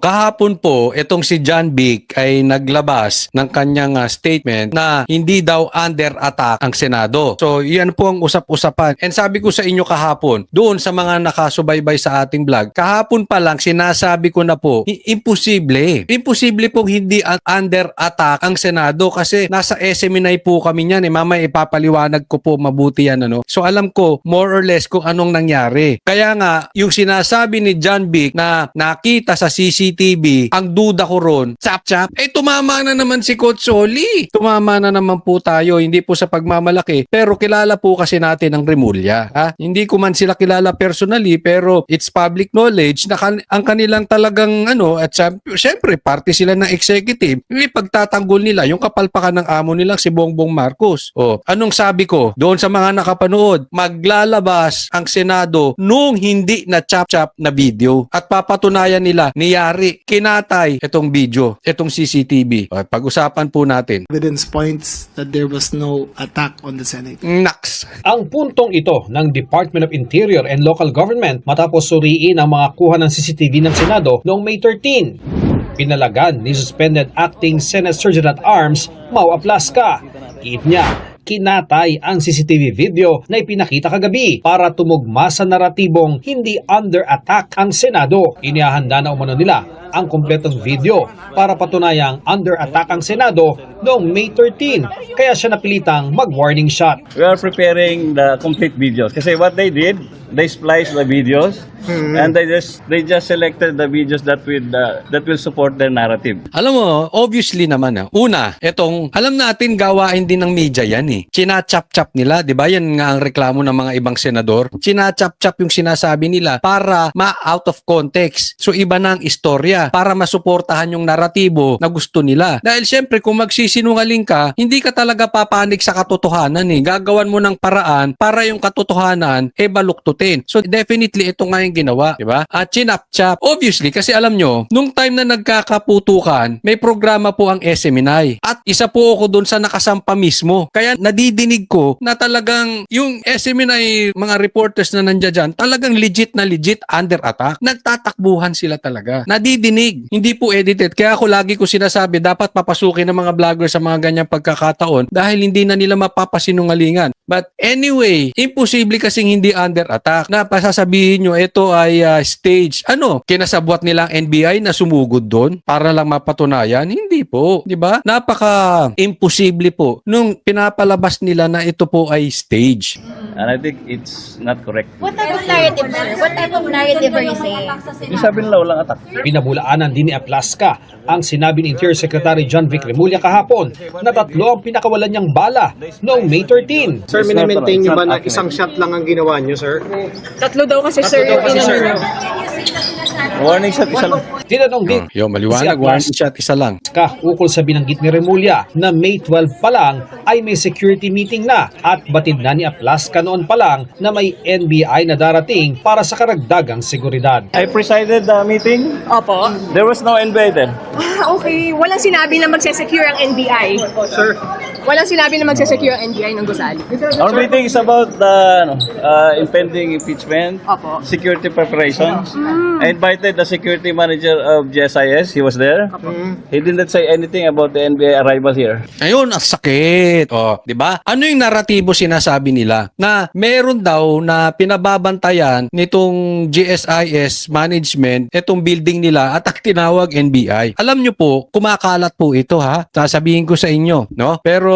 Kahapon po, itong si John Vic ay naglabas ng kanyang statement na hindi daw under attack ang Senado. So, yan po ang usap-usapan. And sabi ko sa inyo kahapon, doon sa mga nakasubaybay sa ating vlog, kahapon pa lang sinasabi ko na po, imposible. Imposible pong hindi under attack ang Senado kasi nasa SMNI po kami niyan. Mamaya ipapaliwanag ko po mabuti yan. So, alam ko more or less kung anong nangyari. Kaya nga, yung sinasabi ni John Vic na nakita sa CCTV, ang duda ko ron, chap-chap, tumama na naman si Coach Solly. Tumama na naman po tayo, hindi po sa pagmamalaki, pero kilala po kasi natin ang Remulla. Hindi ko man sila kilala personally, pero it's public knowledge na ang kanilang talagang at syempre, party sila ng executive. Yung pagtatanggol nila, yung kapalpakan ng amo nilang si Bongbong Marcos. Anong sabi ko? Doon sa mga nakapanood, maglalabas ang Senado nung hindi na chap-chap na video at papatunayan nila niyari, kinatay itong video, itong CCTV. Pag-usapan po natin. Evidence points that there was no attack on the Senate. Naks. Ang puntong ito ng Department of Interior and Local Government matapos suriin ang mga kuha ng CCTV ng Senado noong May 13. Pinalagan ni suspended acting Senate Surgeon at Arms, Mau Aplasca. Giit niya, kinatay ang CCTV video na ipinakita kagabi para tumugma sa naratibong hindi under attack ang Senado. Inihahanda na umano nila ang kumpletong video para patunayang under attack ang Senado noong May 13. Kaya siya napilitang mag-warning shot. We are preparing the complete videos kasi what they did, they spliced the videos and they just selected the videos that will support their narrative. Alam mo, obviously naman una, alam natin gawain din ng media yan China-chap-chap nila, 'di ba? Yan nga ang reklamo ng mga ibang senador. China-chap-chap yung sinasabi nila para ma-out of context. So iba na ang istorya para masuportahan yung naratibo na gusto nila. Dahil syempre kung magsisinungaling ka, hindi ka talaga papanig sa katotohanan Gagawan mo ng paraan para yung katotohanan baluktutin. So definitely ito nga yung ginawa, 'di ba? At chinap-chap. Obviously kasi alam nyo, nung time na nagkakaputukan, may programa po ang SMNI. At isa po ako doon sa nakasampa mismo. Kaya nadidinig ko na talagang yung SMNI mga reporters na nandiyan dyan, talagang legit na legit under attack. Nagtatakbuhan sila talaga. Nadidinig. Hindi po edited. Kaya ako lagi ko sinasabi, dapat papasukin ng mga vlogger sa mga ganyang pagkakataon dahil hindi na nila mapapasinungalingan. But anyway, imposible kasing hindi under attack na pasasabihin nyo ito ay stage. Kinasabwat nilang NBI na sumugod doon para lang mapatunayan? Hindi po. Diba? Napaka-imposible po nung pinapalabas nila na ito po ay stage. And I think it's not correct. What type of narrative, sir? What type of narrative are you saying? Yung sabi nila walang attack. Pinabulaanan din ni Aplasca ang sinabi ni Interior Secretary John Vic Remulla kahapon na 3 ang pinakawalan niyang bala noong May 13. Sir, minimaintain nyo ba na isang shot lang ang ginawa nyo, sir? 3 daw kasi, sir, yung inano. Warning shot isa lang. Tinanong din Maliwanag, one shot, isa lang. ukol sa binanggit ni Remulla na May 12 pa lang ay may security meeting na at batid na ni Aplasca noon pa lang na may NBI na darating para sa karagdagang seguridad. I presided the meeting. Opo. There was no NBI then. Okay. Walang sinabi na magsesecure ang NBI. Sir, Walang sinabi na magsesecure ang NBI ng Gusali. Our meeting is about the impending impeachment, Opo. security preparations. I invited the security manager of GSIS. He was there. He didn't say anything about the NBI arrival here. Ayun, ang sakit. 'Di ba? Ano yung naratibo sinasabi nila? Na meron daw na pinababantayan nitong GSIS management itong building nila at ang tinawag NBI. Alam nyo po, kumakalat po ito Sasabihin ko sa inyo, no? Pero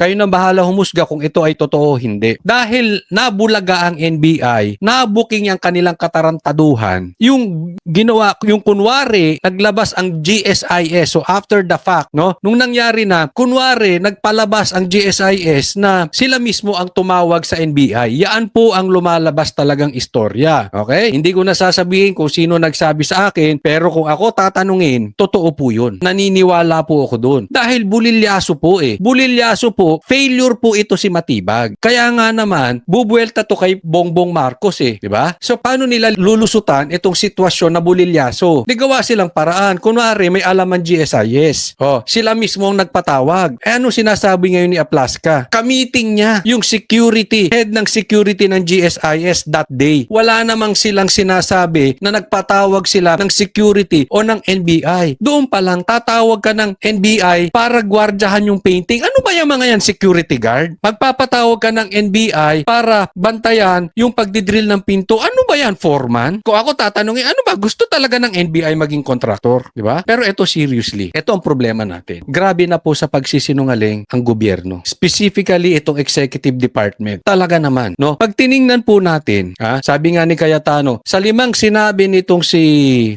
kayo na bahala humusga kung ito ay totoo o hindi. Dahil nabulaga ang NBI, nabuking ang kanilang katarantaduhan. Yung ginawa, yung kunwari, naglabas ang GSIS. So after the fact, no? Nung nangyari na, kunwari, nagpalabas ang GSIS na sila mismo ang tumawag sa NBI. Yan po ang lumalabas talagang istorya. Okay? Hindi ko na sasabihin kung sino nagsabi sa akin, pero kung ako tatanungin, totoo totoo po yun. Naniniwala po ako doon. Dahil bulilyaso po eh. Bulilyaso po, failure po ito si Matibag. Kaya nga naman, bubuelta to kay Bongbong Marcos eh. Diba? So paano nila lulusutan itong sitwasyon na bulilyaso? Di gawa silang paraan. Kunwari, may alaman GSIS. Sila mismo ang nagpatawag. Ano sinasabi ngayon ni Aplaska? Kamiting niya yung security, head ng security ng GSIS that day. Wala namang silang sinasabi na nagpatawag sila ng security o ng NBI. Doon pa lang, tatawag ka ng NBI para gwardyahan yung painting. Ano ba yung mga yan, security guard? Magpapatawag ka ng NBI para bantayan yung pagdidrill ng pinto. Ano ba yan, foreman? Kung ako tatanungin, ano ba? Gusto talaga ng NBI maging kontraktor, di ba? Pero ito seriously, ito ang problema natin. Grabe na po sa pagsisinungaling ang gobyerno. Specifically, itong executive department. Talaga naman, no? Pag tiningnan po natin, sabi nga ni Cayetano, sa 5 sinabi nitong si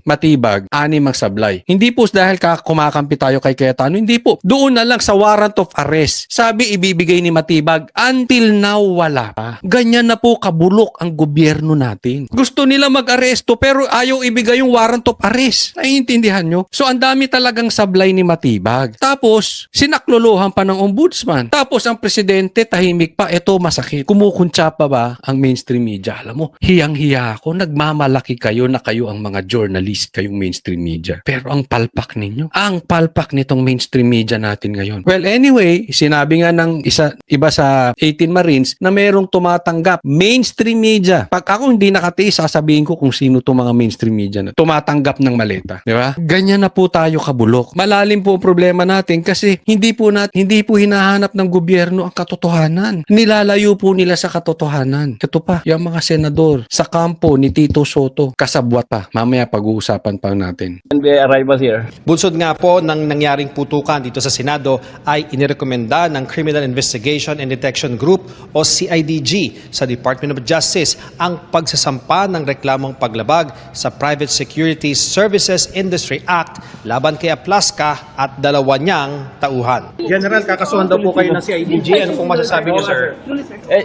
Matibag, 6 ang sablay. Hindi po dahil kumakampi tayo kay Cayetano, hindi po. Doon na lang sa warrant of arrest. Sabi ibibigay ni Matibag, until now wala pa. Ganyan na po kabulok ang gobyerno natin. Gusto nila mag-aresto pero ayaw ibigay yung warrant of arrest. Naiintindihan nyo? So ang dami talagang sablay ni Matibag. Tapos sinaklolohan pa ng ombudsman. Tapos ang presidente tahimik pa. Ito masakit. Kumukuntsa pa ba ang mainstream media? Alam mo, hiyang-hiya ako. Nagmamalaki kayo na kayo ang mga journalist, kayong mainstream media. Pero ang palpak ninyo, ang palpak nitong mainstream media natin ngayon. Well, anyway, sinabi nga ng iba sa 18 Marines na merong tumatanggap mainstream media. Pag ako hindi nakatiis, sasabihin ko kung sino itong mga mainstream media na tumatanggap ng maleta. Di ba? Ganyan na po tayo kabulok. Malalim po ang problema natin kasi hindi po hinahanap ng gobyerno ang katotohanan. Nilalayo po nila sa katotohanan. Ito pa, yung mga senador sa kampo ni Tito Soto, kasabwat pa. Mamaya pag-uusapan pa natin. NBI arrival here. Bunsod nga po ng nangyaring putukan dito sa Senado ay inirekomenda ng Criminal Investigation and Detection Group o CIDG sa Department of Justice ang pagsasampa ng reklamong paglabag sa Private Security Services Industry Act laban kay Aplaska at 2 niyang tauhan. General, kakasuhan daw po kayo ng CIDG. Ano pong masasabi niyo, sir?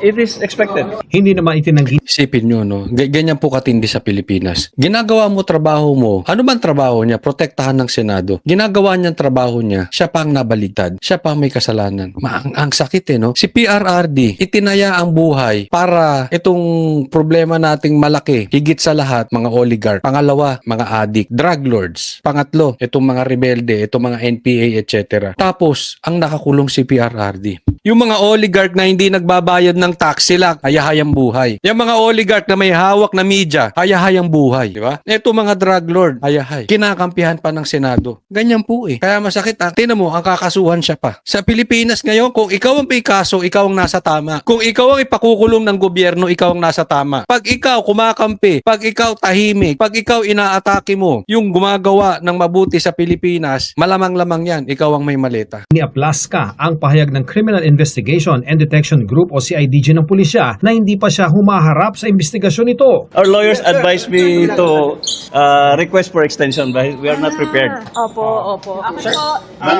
It is expected. Hindi naman itinanggi. Isipin nyo, no? Ganyan po katindi sa Pilipinas. Ginagawa mo trabaho mo, ano man trabaho niya, protektahan ng Senado. Ginagawa niyang trabaho niya, siya pa ang nabaligtad. Siya pa ang may kasalanan. Ang sakit no? Si PRRD, itinaya ang buhay para itong problema nating malaki, higit sa lahat, mga oligarch. Pangalawa, mga addict, drug lords. Pangatlo, itong mga rebelde, itong mga NPA, etc. Tapos, ang nakakulong si PRRD. Yung mga oligarch na hindi nagbabayad ng tax, sila hayahayang buhay. Yung mga oligarch na may hawak na media, hayahayang buhay. Di ba? Ito mga drug lord, hayahay. Kinakampihan pa ng Senado. Ganyan po eh. Kaya masakit Tingnan mo, ang kakasuhan siya pa. Sa Pilipinas ngayon, kung ikaw ang may kaso, ikaw ang nasa tama. Kung ikaw ang ipakukulong ng gobyerno, ikaw ang nasa tama. Pag ikaw kumakampi, pag ikaw tahimik, pag ikaw inaatake mo, yung gumagawa ng mabuti sa Pilipinas, malamang-lamang yan, ikaw ang may maleta. Ni Aplaska ang pahayag ng Criminal Investigation and Detection Group o CIDG ng pulisya na hindi pa siya humaharap sa investigasyon nito. Our lawyers advised me to request for extension, but we are not prepared. Opo. But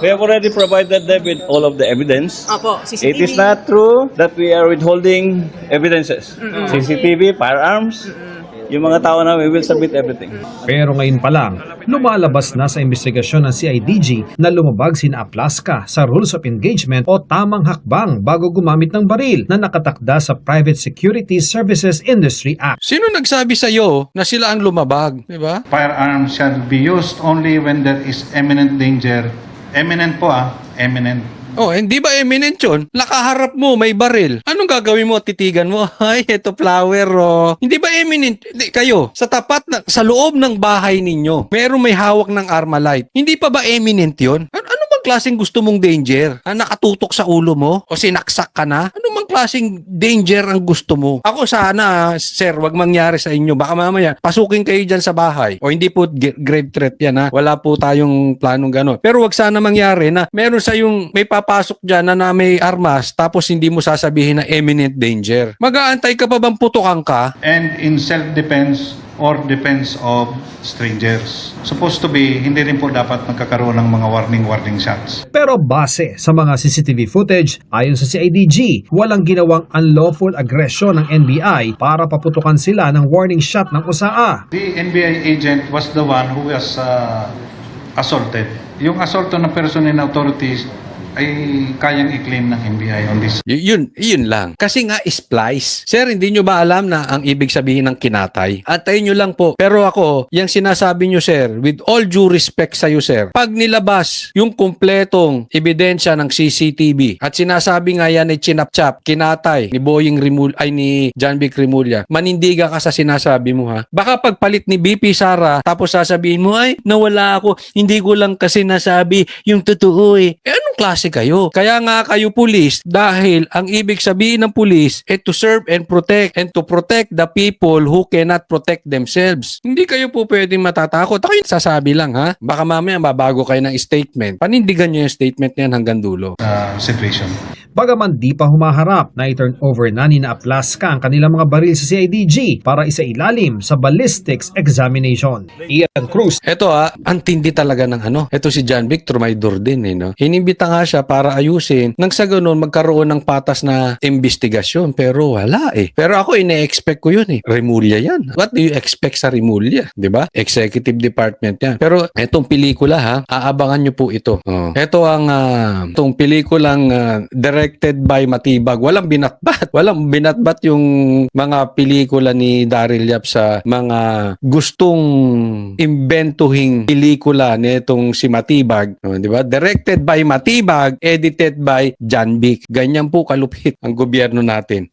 we have already provided them with all of the evidence. Opo, CCTV. It is not true that we are withholding evidences. CCTV, firearms, yung mga tao na we will submit everything. Pero ngayon pa lang, lumalabas na sa investigasyon ng CIDG na lumabag sina Aplaska sa Rules of Engagement o tamang hakbang bago gumamit ng baril na nakatakda sa Private Security Services Industry Act. Sino nagsabi sa iyo na sila ang lumabag? Diba? Firearms shall be used only when there is imminent danger. Eminent po eminent. Oh, hindi ba eminent yun? Nakaharap mo, may baril. Anong gagawin mo? Titigan mo, ay, eto flower, oh. Hindi ba eminent? Hindi, kayo, sa tapat, sa loob ng bahay ninyo, meron may hawak ng Armalite. Hindi pa ba eminent yun? Ano bang klaseng gusto mong danger? Nakatutok sa ulo mo? O sinaksak ka na? Ano bang klaseng danger ang gusto mo? Ako sana, sir, wag mangyari sa inyo. Baka mamaya, pasukin kayo dyan sa bahay. O hindi po grave threat yan, ha? Wala po tayong planong gano'n. Pero wag sana mangyari na meron sa yung may papasok dyan na may armas tapos hindi mo sasabihin na imminent danger. Mag-aantay ka pa bang putukan ka? And in self-defense or defense of strangers. Supposed to be, hindi rin po dapat magkakaroon ng mga warning shots. Pero base sa mga CCTV footage, ayon sa CIDG, walang ginawang unlawful aggression ng NBI para paputukan sila ng warning shot ng USAA. The NBI agent was the one who was assaulted. Yung assault on a person in authorities ay kayang i-claim ng NBI on this. Yun lang. Kasi nga splice. Sir, hindi nyo ba alam na ang ibig sabihin ng kinatay? Antayin nyo lang po. Pero ako, yung sinasabi nyo, sir, with all due respect sa'yo, sir, pag nilabas yung kumpletong ebidensya ng CCTV at sinasabi nga yan ay chinap-chap, kinatay ni ni John Vic Remulla, manindiga ka sa sinasabi mo, ha? Baka pagpalit ni BP Sara, tapos sasabihin mo, ay, nawala ako, hindi ko lang kasi nasabi yung totoo eh. Anong klase kayo? Kaya nga kayo pulis, dahil ang ibig sabihin ng pulis ay to serve and to protect the people who cannot protect themselves. Hindi kayo po pwedeng matatakot. Ako yung sasabi lang, ha? Baka mamaya mabago kayo ng statement. Panindigan nyo yung statement niyan hanggang dulo. Situation. Bagaman di pa humaharap na i-turn over na ni Aplaska ang kanilang mga baril sa CIDG para isailalim sa ballistics examination. Ian Cruz. Ito ang tindi talaga ng ano. Ito si John Vic, trumaydor din eh, no? Inimbita nga siya para ayusin. Nang sa ganun, magkaroon ng patas na investigasyon. Pero wala eh. Pero ako, ine-expect ko yun eh. Remulla yan. What do you expect sa Remulla? Diba? Executive Department yan. Pero etong pelikula ha, aabangan nyo po ito. Ito ang itong pelikulang directed by Matibag. Walang binatbat. Walang binatbat yung mga pelikula ni Daryl Yap sa mga gustong imbentuhing pelikula nitong si Matibag. Di ba? Directed by Matibag, edited by John Vic. Ganyan po kalupit ang gobyerno natin.